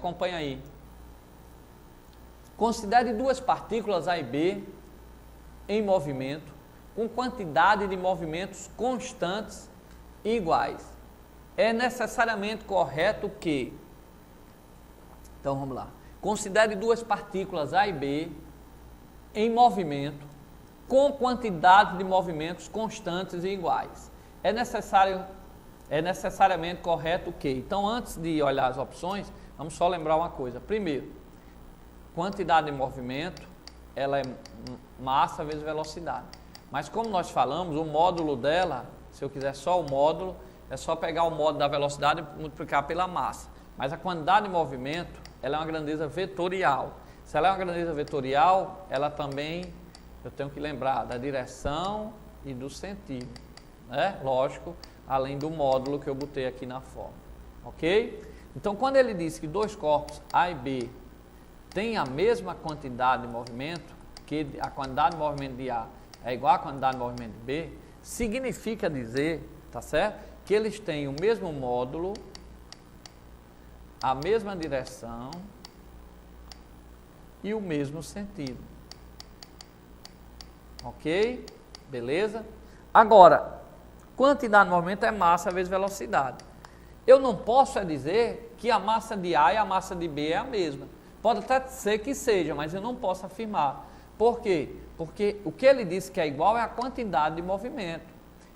Acompanha aí. Considere duas partículas A e B em movimento, com quantidade de movimentos constantes e iguais. É necessariamente correto que... Então, vamos lá. Considere duas partículas A e B em movimento, com quantidade de movimentos constantes e iguais. É necessariamente correto que... Então, antes de olhar as opções, vamos só lembrar uma coisa. Primeiro, quantidade de movimento, ela é massa vezes velocidade. Mas como nós falamos, o módulo dela, se eu quiser só o módulo, é só pegar o módulo da velocidade e multiplicar pela massa. Mas a quantidade de movimento, ela é uma grandeza vetorial. Se ela é uma grandeza vetorial, ela também, eu tenho que lembrar da direção e do sentido, né? Lógico, além do módulo que eu botei aqui na forma, ok? Então, quando ele diz que dois corpos A e B têm a mesma quantidade de movimento, que a quantidade de movimento de A é igual à quantidade de movimento de B, significa dizer, tá certo? Que eles têm o mesmo módulo, a mesma direção e o mesmo sentido. Ok? Beleza? Agora, quantidade de movimento é massa vezes velocidade. Eu não posso dizer que a massa de A e a massa de B é a mesma. Pode até ser que seja, mas eu não posso afirmar. Por quê? Porque o que ele disse que é igual é a quantidade de movimento.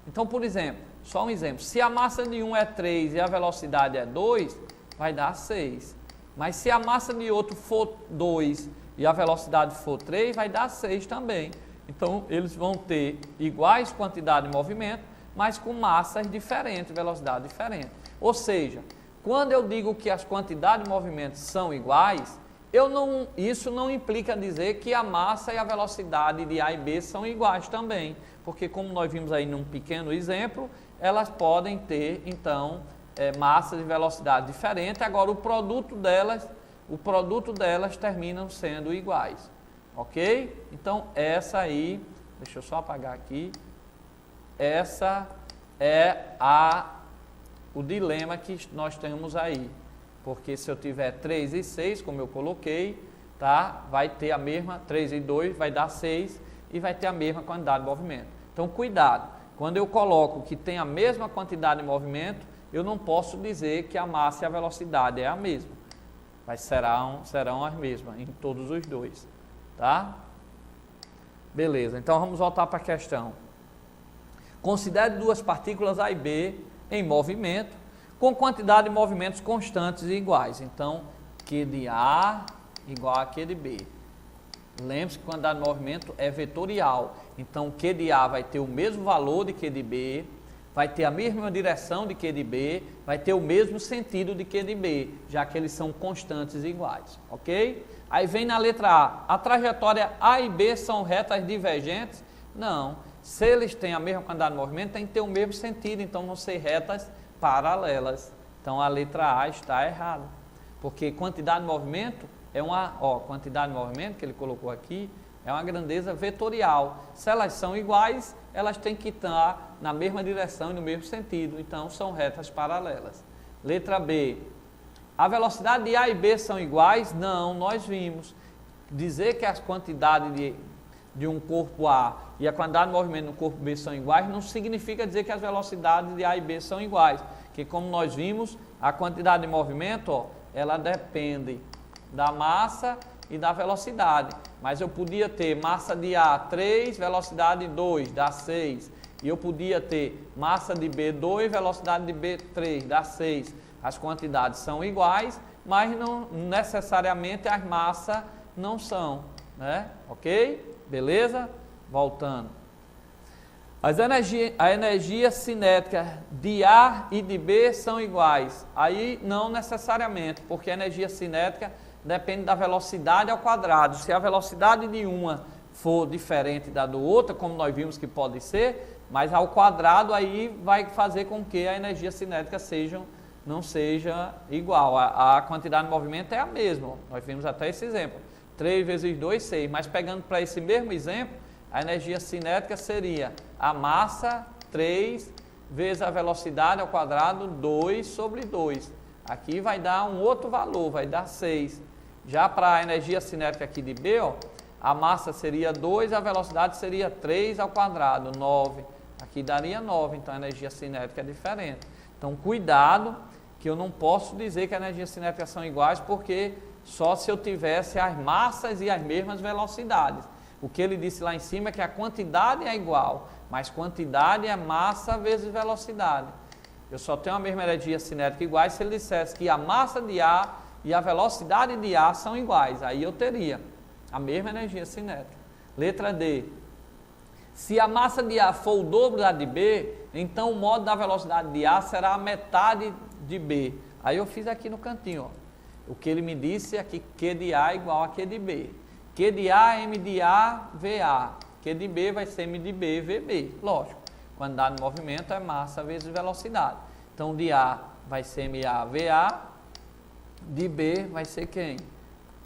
Então, por exemplo, só um exemplo. Se a massa de um é 3 e a velocidade é 2, vai dar 6. Mas se a massa de outro for 2 e a velocidade for 3, vai dar 6 também. Então, eles vão ter iguais quantidade de movimento, mas com massas diferentes, velocidade diferente. Ou seja, quando eu digo que as quantidades de movimentos são iguais, isso não implica dizer que a massa e a velocidade de A e B são iguais também, porque como nós vimos aí num pequeno exemplo, elas podem ter, então, massas e velocidade diferentes. Agora, o produto delas terminam sendo iguais, ok? Então, essa aí, deixa eu só apagar aqui, essa é o dilema que nós temos aí. Porque se eu tiver 3 e 6, como eu coloquei, tá? Vai ter a mesma, 3 e 2 vai dar 6 e vai ter a mesma quantidade de movimento. Então, cuidado, quando eu coloco que tem a mesma quantidade de movimento, eu não posso dizer que a massa e a velocidade é a mesma. Mas serão as mesmas em todos os dois, tá? Beleza, então vamos voltar para a questão. Considere duas partículas A e B em movimento, com quantidade de movimentos constantes e iguais. Então, Q de A igual a Q de B. Lembre-se que quantidade de movimento é vetorial. Então, Q de A vai ter o mesmo valor de Q de B, vai ter a mesma direção de Q de B, vai ter o mesmo sentido de Q de B, já que eles são constantes e iguais. Ok? Aí vem na letra A. A trajetória A e B são retas divergentes? Não. Se eles têm a mesma quantidade de movimento, tem que ter o mesmo sentido. Então, vão ser retas paralelas. Então, a letra A está errada. Porque quantidade de movimento é quantidade de movimento que ele colocou aqui é uma grandeza vetorial. Se elas são iguais, elas têm que estar na mesma direção e no mesmo sentido. Então, são retas paralelas. Letra B. A velocidade de A e B são iguais? Não, nós vimos. Dizer que as quantidades de um corpo A e a quantidade de movimento no corpo B são iguais, não significa dizer que as velocidades de A e B são iguais. Porque como nós vimos, a quantidade de movimento, ela depende da massa e da velocidade. Mas eu podia ter massa de A 3, velocidade 2, dá 6. E eu podia ter massa de B 2, velocidade de B 3, dá 6. As quantidades são iguais, mas não necessariamente as massas não são, né? Ok? Beleza? Voltando. A energia cinética de A e de B são iguais. Aí não necessariamente, porque a energia cinética depende da velocidade ao quadrado. Se a velocidade de uma for diferente da do outra, como nós vimos que pode ser, mas ao quadrado aí vai fazer com que a energia cinética não seja igual. A quantidade de movimento é a mesma. Nós vimos até esse exemplo. 3 vezes 2, 6. Mas pegando para esse mesmo exemplo, a energia cinética seria a massa 3 vezes a velocidade ao quadrado 2 sobre 2. aqui vai dar um outro valor, vai dar 6. Já para a energia cinética aqui de B, ó, a massa seria 2, a velocidade seria 3 ao quadrado, 9. Aqui daria 9, então a energia cinética é diferente. Então, cuidado, que eu não posso dizer que a energia cinética são iguais, porque só se eu tivesse as massas e as mesmas velocidades. O que ele disse lá em cima é que a quantidade é igual, mas quantidade é massa vezes velocidade. Eu só tenho a mesma energia cinética iguais se ele dissesse que a massa de A e a velocidade de A são iguais. Aí eu teria a mesma energia cinética. Letra D. Se a massa de A for o dobro da de B, então o modo da velocidade de A será a metade de B. Aí eu fiz aqui no cantinho, ó. O que ele me disse é que Q de A é igual a Q de B. Q de A é M de A, VA. Q de B vai ser M de B, VB. Lógico, quantidade de movimento é massa vezes velocidade. Então, de A vai ser MA, VA. De B vai ser quem?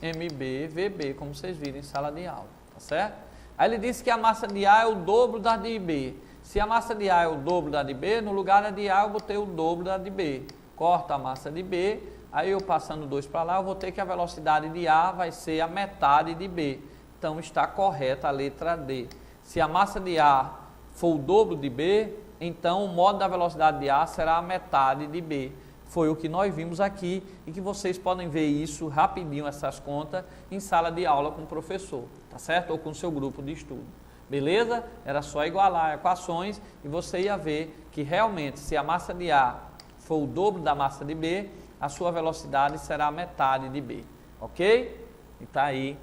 MB, VB, como vocês viram em sala de aula, tá certo? Aí ele disse que a massa de A é o dobro da de B. Se a massa de A é o dobro da de B, no lugar da de A eu botei o dobro da de B. Corta a massa de B, aí eu passando 2 para lá, eu vou ter que a velocidade de A vai ser a metade de B. Então está correta a letra D. Se a massa de A for o dobro de B, então o modo da velocidade de A será a metade de B. Foi o que nós vimos aqui e que vocês podem ver isso rapidinho, essas contas, em sala de aula com o professor, tá certo? Ou com o seu grupo de estudo. Beleza? Era só igualar equações e você ia ver que realmente se a massa de A for o dobro da massa de B, a sua velocidade será a metade de B. Ok? E tá aí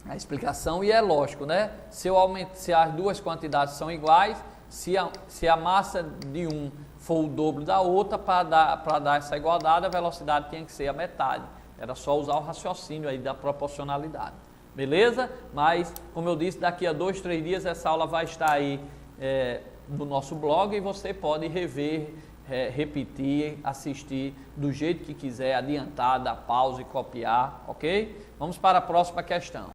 a explicação, e é lógico, né? Se as duas quantidades são iguais, se a massa de um for o dobro da outra, para dar essa igualdade, a velocidade tinha que ser a metade. Era só usar o raciocínio aí da proporcionalidade. Beleza? Mas, como eu disse, daqui a 2, 3 dias essa aula vai estar aí no nosso blog e você pode rever, repetir, assistir do jeito que quiser, adiantar, dar pausa e copiar, ok? Vamos para a próxima questão.